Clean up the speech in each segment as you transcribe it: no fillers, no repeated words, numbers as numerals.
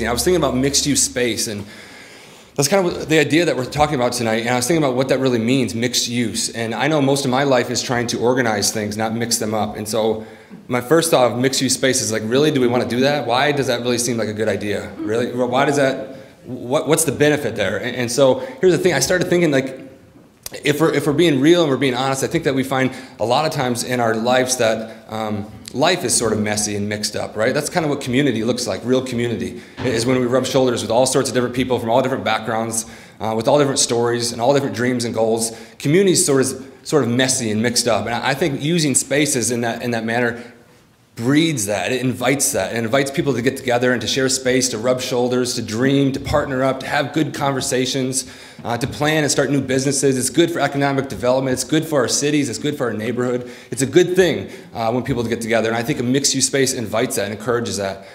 I was thinking about mixed-use space, and that's kind of the idea that we're talking about tonight, and I was thinking about what that really means, mixed use. And I know most of my life is trying to organize things, not mix them up. And so my first thought of mixed-use space is like, really, do we want to do that? Why does that really seem like a good idea? Really? Why does that, what's the benefit there? And so here's the thing, I started thinking, like, if we're being real and we're being honest, I think that we find a lot of times in our lives that life is sort of messy and mixed up, right? That's kind of what community looks like. Real community is when we rub shoulders with all sorts of different people from all different backgrounds, with all different stories and all different dreams and goals. Community is sort of messy and mixed up, and I think using spaces in that manner breeds that. It invites that. It invites people to get together and to share space, to rub shoulders, to dream, to partner up, to have good conversations, to plan and start new businesses. It's good for economic development. It's good for our cities. It's good for our neighborhood. It's a good thing when people get together. And I think a mixed-use space invites that and encourages that.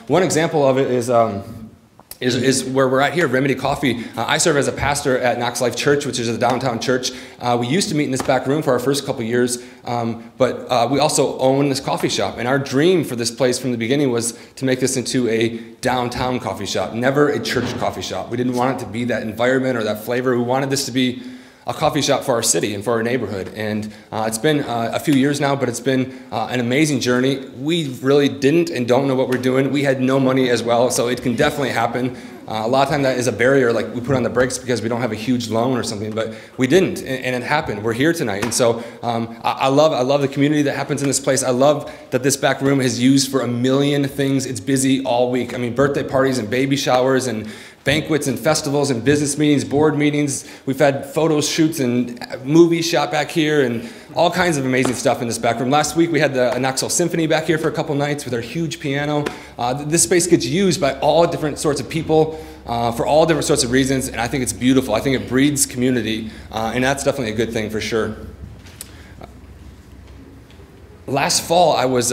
One example of it is where we're at here, Remedy Coffee. I serve as a pastor at Knox Life Church, which is a downtown church. We used to meet in this back room for our first couple years, but we also own this coffee shop. And our dream for this place from the beginning was to make this into a downtown coffee shop, never a church coffee shop. We didn't want it to be that environment or that flavor. We wanted this to be a coffee shop for our city and for our neighborhood. And it's been a few years now, but it's been an amazing journey. We really didn't and don't know what we're doing. We had no money as well, so it can definitely happen. A lot of time that is a barrier, like we put on the brakes because we don't have a huge loan or something, but we didn't, and it happened. We're here tonight, and so I love the community that happens in this place. I love that this back room is used for a million things. It's busy all week. I mean, birthday parties and baby showers and banquets and festivals and business meetings, board meetings. We've had photo shoots and movies shot back here and all kinds of amazing stuff in this back room. Last week we had the Knoxville Symphony back here for a couple nights with our huge piano. This space gets used by all different sorts of people for all different sorts of reasons, and I think it's beautiful. I think it breeds community, and that's definitely a good thing for sure. Last fall I was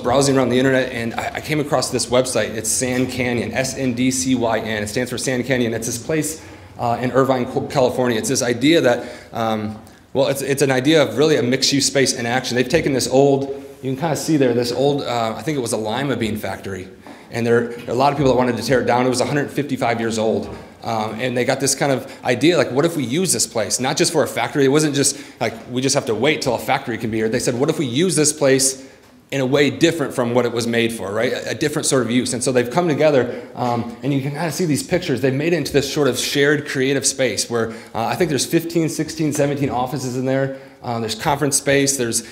browsing around the internet and I came across this website. It's Sand Canyon, SNDCYN. It stands for Sand Canyon. It's this place in Irvine, California. It's this idea that, well, it's an idea of really a mixed-use space in action. They've taken this old, you can kind of see there, this old, I think it was a lima bean factory. And there are a lot of people that wanted to tear it down. It was 155 years old. And they got this kind of idea, like, what if we use this place? Not just for a factory. It wasn't just like, we just have to wait till a factory can be here. They said, what if we use this place in a way different from what it was made for, right? A different sort of use. And so they've come together, and you can kind of see these pictures. They've made it into this sort of shared creative space where I think there's 15, 16, 17 offices in there. There's conference space. There's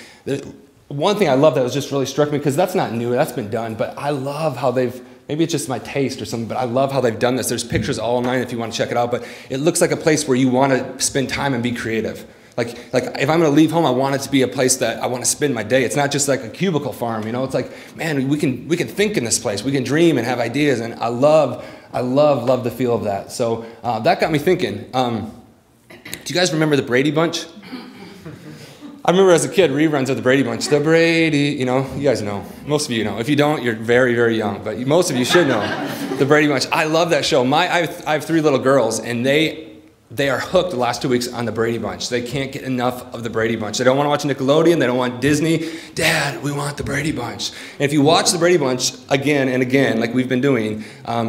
one thing I love that was just really struck me, because that's not new, that's been done, but I love how they've, maybe it's just my taste or something, but I love how they've done this. There's pictures all online if you want to check it out, but it looks like a place where you want to spend time and be creative. Like if I'm going to leave home, I want it to be a place that I want to spend my day. It's not just like a cubicle farm, you know. It's like, man, we can think in this place. We can dream and have ideas, and I love the feel of that. So that got me thinking. Do you guys remember the Brady Bunch? I remember as a kid reruns of the Brady Bunch. The Brady, you know, you guys know. Most of you know. If you don't, you're very, very young, but most of you should know the Brady Bunch. I love that show. I have 3 little girls, and they are hooked the last 2 weeks on the Brady Bunch. They can't get enough of the Brady Bunch. They don't want to watch Nickelodeon. They don't want Disney. Dad, we want the Brady Bunch. And if you watch the Brady Bunch again and again, like we've been doing,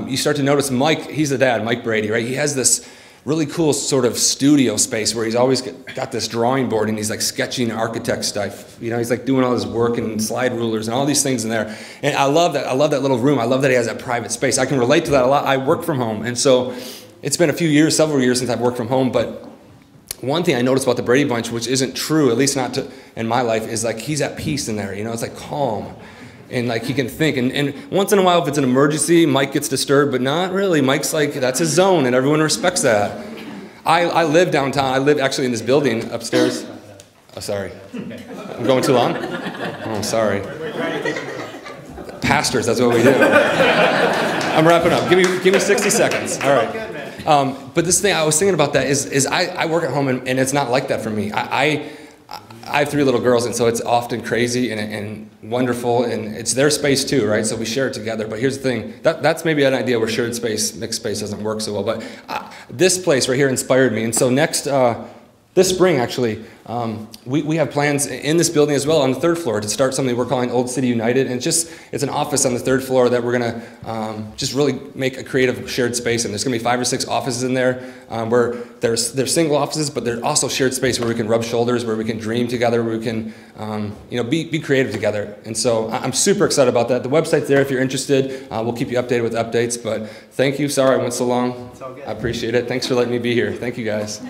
you start to notice Mike, he's the dad, Mike Brady, right? He has this really cool sort of studio space where he's always got this drawing board and he's like sketching architect stuff. You know, he's like doing all his work and slide rulers and all these things in there. And I love that. I love that little room. I love that he has that private space. I can relate to that a lot. I work from home, and so it's been a few years, several years since I've worked from home, but one thing I noticed about the Brady Bunch, which isn't true, at least not in my life, is like he's at peace in there, you know, it's like calm. And like he can think, and once in a while if it's an emergency, Mike gets disturbed, but not really. Mike's like, that's his zone, and everyone respects that. I live downtown. I live actually in this building upstairs. Oh, sorry. I'm going too long? Oh, sorry. Pastors, that's what we do. I'm wrapping up. Give me 60 seconds. All right. But this thing, I was thinking about that is I work at home, and it's not like that for me. I have 3 little girls, and so it's often crazy and wonderful, and it's their space too, right? So we share it together. But here's the thing, that's maybe an idea where shared space, mixed space doesn't work so well. But this place right here inspired me, and so next This spring, actually, we have plans in this building as well on the 3rd floor to start something we're calling Old City United. And it's an office on the 3rd floor that we're going to just really make a creative shared space. And there's going to be 5 or 6 offices in there where there's single offices, but there's also shared space where we can rub shoulders, where we can dream together, where we can be creative together. And so I'm super excited about that. The website's there if you're interested. We'll keep you updated with updates. But thank you. Sorry I went so long. It's all good. I appreciate it. Thanks for letting me be here. Thank you, guys.